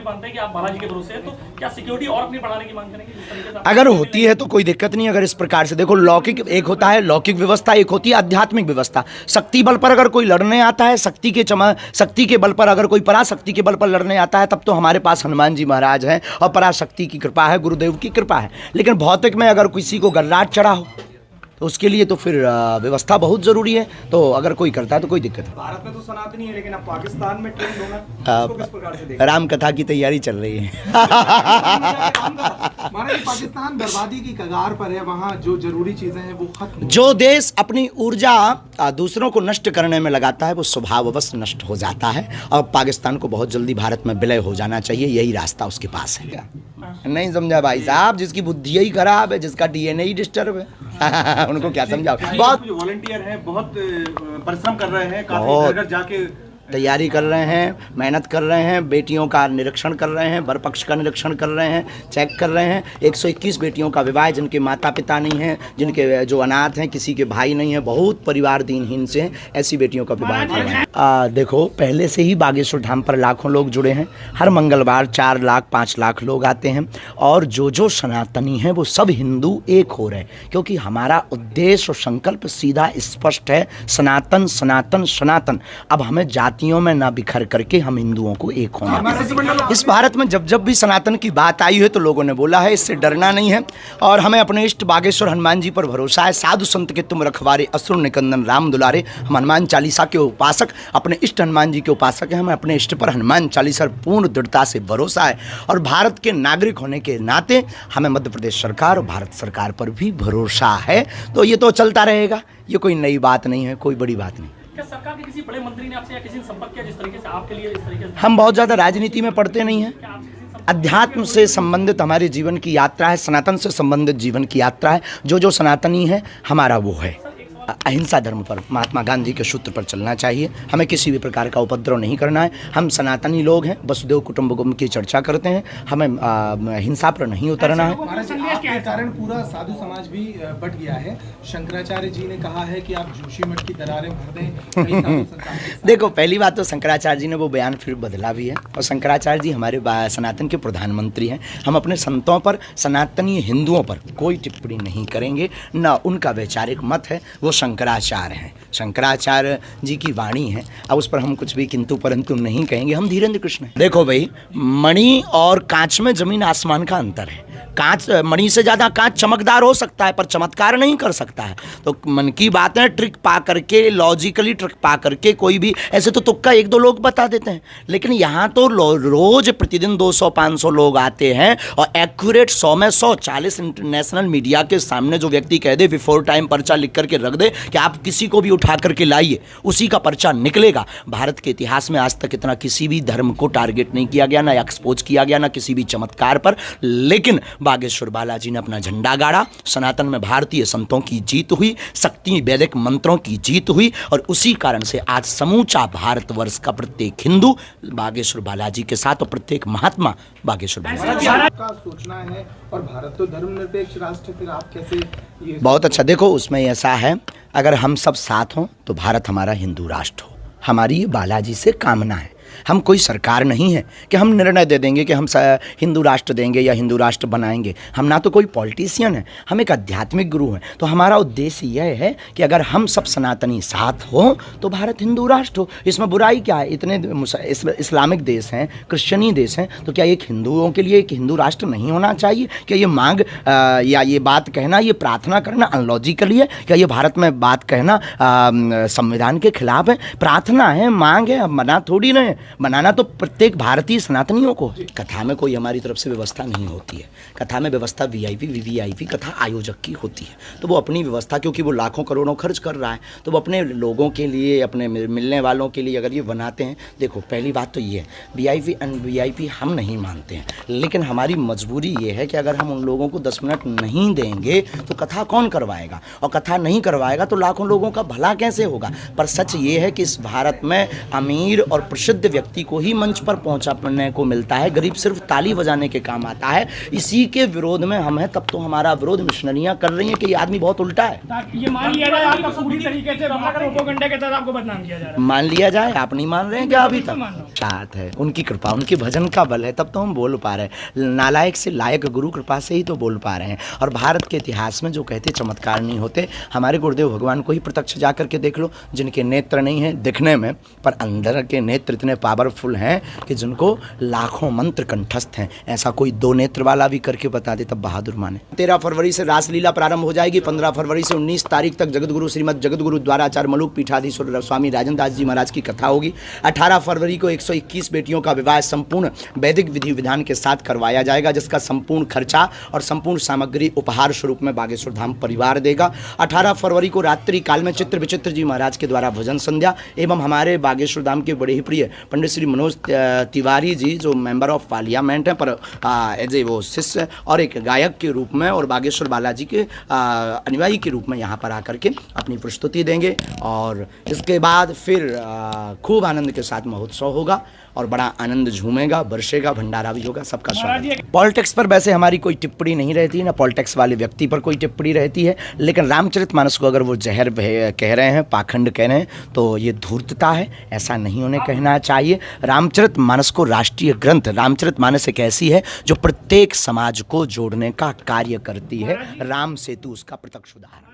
मानते हैं कि आप बालाजी के भरोसे हैं, तो क्या सिक्योरिटी और अपनी बढ़ाने की मांग करेंगे जिस तरीके से अगर होती है तो कोई दिक्कत नहीं। अगर इस प्रकार से देखो, लौकिक एक होता है लौकिक व्यवस्था, एक होती है आध्यात्मिक व्यवस्था। शक्ति बल पर अगर कोई लड़ने आता है, शक्ति के बल पर अगर कोई पराशक्ति के बल पर लड़ने आता है, तब तो हमारे पास हनुमान जी महाराज हैं और पराशक्ति की कृपा है, गुरुदेव की कृपा है। लेकिन भौतिक में अगर किसी को गर्राट चढ़ा हो तो उसके लिए तो फिर व्यवस्था बहुत ज़रूरी है। तो अगर कोई करता है तो कोई दिक्कत नहीं। भारत में तो सनातनी है, लेकिन अब पाकिस्तान में ट्रेंड होना, इसको किस प्रकार से देखते राम कथा की तैयारी चल रही है। हैं? माना कि पाकिस्तान बर्बादी की कगार पर है, वहाँ जो जरूरी चीजें हैं वो खत्म। जो देश अपनी ऊर्जा दूसरों को नष्ट करने में लगाता है वो स्वभाववश नष्ट हो जाता है, और पाकिस्तान को बहुत जल्दी भारत में विलय हो जाना चाहिए। यही रास्ता उसके पास है। क्या नहीं समझा भाई साहब? जिसकी बुद्धि ही खराब है, जिसका डीएनए ही डिस्टर्ब है, उनको क्या समझाओ। बहुत वॉलंटियर हैं, बहुत परिश्रम कर रहे हैं, काफी बहुत घर जाके तैयारी कर रहे हैं, मेहनत कर रहे हैं, बेटियों का निरीक्षण कर रहे हैं, वर पक्ष का निरीक्षण कर रहे हैं, चेक कर रहे हैं। 121 बेटियों का विवाह, जिनके माता पिता नहीं हैं, जिनके जो अनाथ हैं, किसी के भाई नहीं हैं, बहुत परिवार दीनहीन से हैं, ऐसी बेटियों का विवाह करवाएं। देखो, पहले से ही बागेश्वर धाम पर लाखों लोग जुड़े हैं। हर मंगलवार 4 लाख 5 लाख लोग आते हैं, और जो सनातनी हैं वो सब हिंदू एक हो रहे हैं, क्योंकि हमारा उद्देश्य और संकल्प सीधा स्पष्ट है, सनातन सनातन सनातन। अब हमें जातियों में ना बिखर करके हम हिंदुओं को एक होना। इस भारत में जब भी सनातन की बात आई है तो लोगों ने बोला है इससे डरना नहीं है, और हमें अपने इष्ट बागेश्वर हनुमान जी पर भरोसा है। साधु संत के तुम रखवारे, असुर निकंदन राम दुलारे। हम हनुमान चालीसा के उपासक, अपने इष्ट हनुमान जी के उपासक हैं। हमें अपने इष्ट पर हनुमान चालीसा पूर्ण दृढ़ता से भरोसा है, और भारत के नागरिक होने के नाते हमें मध्य प्रदेश सरकार और भारत सरकार पर भी भरोसा है। तो ये तो चलता रहेगा, ये कोई नई बात नहीं है, कोई बड़ी बात नहीं। क्या सरकार के किसी बड़े मंत्री ने आपसे या किसी ने संपर्क किया जिस तरीके से आपके लिए इस तरीके से? हम बहुत ज़्यादा राजनीति में पढ़ते नहीं हैं। अध्यात्म से संबंधित हमारे जीवन की यात्रा है, सनातन से संबंधित जीवन की यात्रा है। जो सनातनी है हमारा वो है। अहिंसा धर्म पर, महात्मा गांधी के सूत्र पर चलना चाहिए। हमें किसी भी प्रकार का उपद्रव नहीं करना है। हम सनातनी लोग हैं, वसुदेव कुटुंबकम की चर्चा करते हैं, हमें हिंसा पर नहीं उतरना है। महाराज जी, आपके कारण पूरा साधु समाज भी बट गया है। शंकराचार्य जी ने कहा है कि आप जोशी मठ की दरारें भर दें। देखो, पहली बात तो शंकराचार्य जी ने वो बयान फिर बदला भी है, और शंकराचार्य जी हमारे सनातन के प्रधानमंत्री हैं। हम अपने संतों पर, सनातनी हिंदुओं पर कोई टिप्पणी नहीं करेंगे, ना उनका वैचारिक मत है। वो शंकराचार्य हैं, शंकराचार्य जी की वाणी है। अब उस पर हम कुछ भी किंतु परंतु नहीं कहेंगे। हम धीरेन्द्र कृष्ण हैं। देखो भाई, मणि और कांच में जमीन आसमान का अंतर है। कांच, मणि से ज़्यादा कांच चमकदार हो सकता है पर चमत्कार नहीं कर सकता है। तो मन की बात है, ट्रिक पा करके, लॉजिकली ट्रिक पा करके कोई भी, ऐसे तो तुक्का 1-2 लोग बता देते हैं, लेकिन यहाँ तो रोज प्रतिदिन 200-500 लोग आते हैं, और एक्यूरेट 100 में 140 इंटरनेशनल मीडिया के सामने जो व्यक्ति कह दे बिफोर टाइम पर्चा लिख करके रख दे कि आप किसी को भी उठा करके लाइए, उसी का पर्चा निकलेगा। भारत के इतिहास में आज तक इतना किसी भी धर्म को टारगेट नहीं किया गया, ना एक्सपोज किया गया, ना किसी भी चमत्कार पर। लेकिन बागेश्वर बालाजी ने अपना झंडा गाड़ा, सनातन में भारतीय संतों की जीत हुई, शक्ति वैदिक मंत्रों की जीत हुई, और उसी कारण से आज समूचा भारतवर्ष का प्रत्येक हिंदू बागेश्वर बालाजी के साथ, और प्रत्येक महात्मा बागेश्वर बालाजी का सोचना है। और भारत तो धर्मनिरपेक्ष राष्ट्र, फिर आप कैसे ये? बहुत अच्छा। देखो, उसमें ऐसा है, अगर हम सब साथ हों तो भारत हमारा हिंदू राष्ट्र हो। हमारी ये बालाजी से कामना है। हम कोई सरकार नहीं है कि हम निर्णय दे देंगे कि हम हिंदू राष्ट्र देंगे या हिंदू राष्ट्र बनाएंगे। हम ना तो कोई पॉलिटिशियन है, हम एक आध्यात्मिक गुरु हैं। तो हमारा उद्देश्य यह है कि अगर हम सब सनातनी साथ हो तो भारत हिंदू राष्ट्र हो। इसमें बुराई क्या है? इतने इस्लामिक देश हैं, क्रिश्चियनी देश हैं, तो क्या एक हिंदुओं के लिए एक हिंदू राष्ट्र नहीं होना चाहिए? क्या ये मांग या ये बात कहना, ये प्रार्थना करना अनलॉजिकली है? क्या ये भारत में बात कहना संविधान के खिलाफ है? प्रार्थना है, मांग है, मना थोड़ी ना है। बनाना तो प्रत्येक भारतीय सनातनियों को। कथा में कोई हमारी तरफ से व्यवस्था नहीं होती है। कथा में व्यवस्था वीआईपी वीवीआईपी कथा आयोजक की होती है। तो वो अपनी व्यवस्था, क्योंकि वो लाखों करोड़ों खर्च कर रहा है, तो वो अपने लोगों के लिए, अपने मिलने वालों के लिए अगर ये बनाते हैं। देखो, पहली बात तो ये है, वीआईपी अनवीआईपी हम नहीं मानते हैं, लेकिन हमारी मजबूरी ये है कि अगर हम उन लोगों को 10 मिनट नहीं देंगे तो कथा कौन करवाएगा, और कथा नहीं करवाएगा तो लाखों लोगों का भला कैसे होगा। पर सच ये है कि इस भारत में अमीर और प्रसिद्ध व्यक्ति को ही मंच पर पहुंचाने को मिलता है, गरीब सिर्फ ताली बजाने के काम आता है। इसी के विरोध में हम हैं। तब तो हमारा विरोध मिशनरियां कर रही हैं कि ये आदमी बहुत उल्टा है। ये मान लिया जाए आपका पूरी तरीके से प्रोपेगेंडा के तहत आपको बदनाम किया जा रहा है। मान लिया जाए, आप नहीं मान रहे हैं क्या अभी तक? चाहत है, उनकी कृपा, उनके भजन का बल है, तब तो हम बोल पा रहे हैं। नालायक से लायक गुरु कृपा से ही तो बोल पा रहे हैं। और भारत के इतिहास में जो कहते चमत्कार नहीं होते, हमारे गुरुदेव भगवान को ही प्रत्यक्ष जा करके देख लो, जिनके नेत्र नहीं हैं दिखने में, पर अंदर के नेत्र इतने पावरफुल हैं कि जिनको लाखों मंत्र कंठस्थ हैं। ऐसा कोई 2 नेत्र वाला भी करके बता दे तब बहादुर माने। 13 फरवरी से रासलीला प्रारंभ हो जाएगी। 15 फरवरी से 19 तारीख तक जगतगुरु श्रीमद जगतगुरु द्वाराचार्य मलुक पीठाधीश्वर स्वामी राजन दास जी महाराज की कथा होगी। 18 फरवरी को 121 बेटियों का विवाह संपूर्ण वैदिक विधि विधान के साथ करवाया जाएगा, जिसका संपूर्ण खर्चा और संपूर्ण सामग्री उपहार स्वरूप में बागेश्वर धाम परिवार देगा। 18 फरवरी को रात्रि काल में चित्र विचित्र जी महाराज के द्वारा भजन संध्या एवं हमारे बागेश्वर धाम के बड़े ही प्रिय पंडित श्री मनोज तिवारी जी, जो मेंबर ऑफ पार्लियामेंट हैं, पर एज ए वो शिष्य और एक गायक के रूप में और बागेश्वर बालाजी के अनुयायी के रूप में यहाँ पर आकर के अपनी प्रस्तुति देंगे। और इसके बाद फिर खूब आनंद के साथ महोत्सव होगा और बड़ा आनंद झूमेगा, बरसेगा, भंडारा भी होगा। सबका स्वागत। पॉलिटिक्स पर वैसे हमारी कोई टिप्पणी नहीं रहती, ना पॉलिटिक्स वाले व्यक्ति पर कोई टिप्पणी रहती है, लेकिन रामचरितमानस को अगर वो जहर कह रहे हैं, पाखंड कह रहे हैं, तो ये धूर्तता है। ऐसा नहीं उन्हें कहना चाहिए। रामचरितमानस को राष्ट्रीय ग्रंथ, रामचरितमानस एक ऐसी है जो प्रत्येक समाज को जोड़ने का कार्य करती है। राम सेतु उसका प्रत्यक्ष उदाहरण।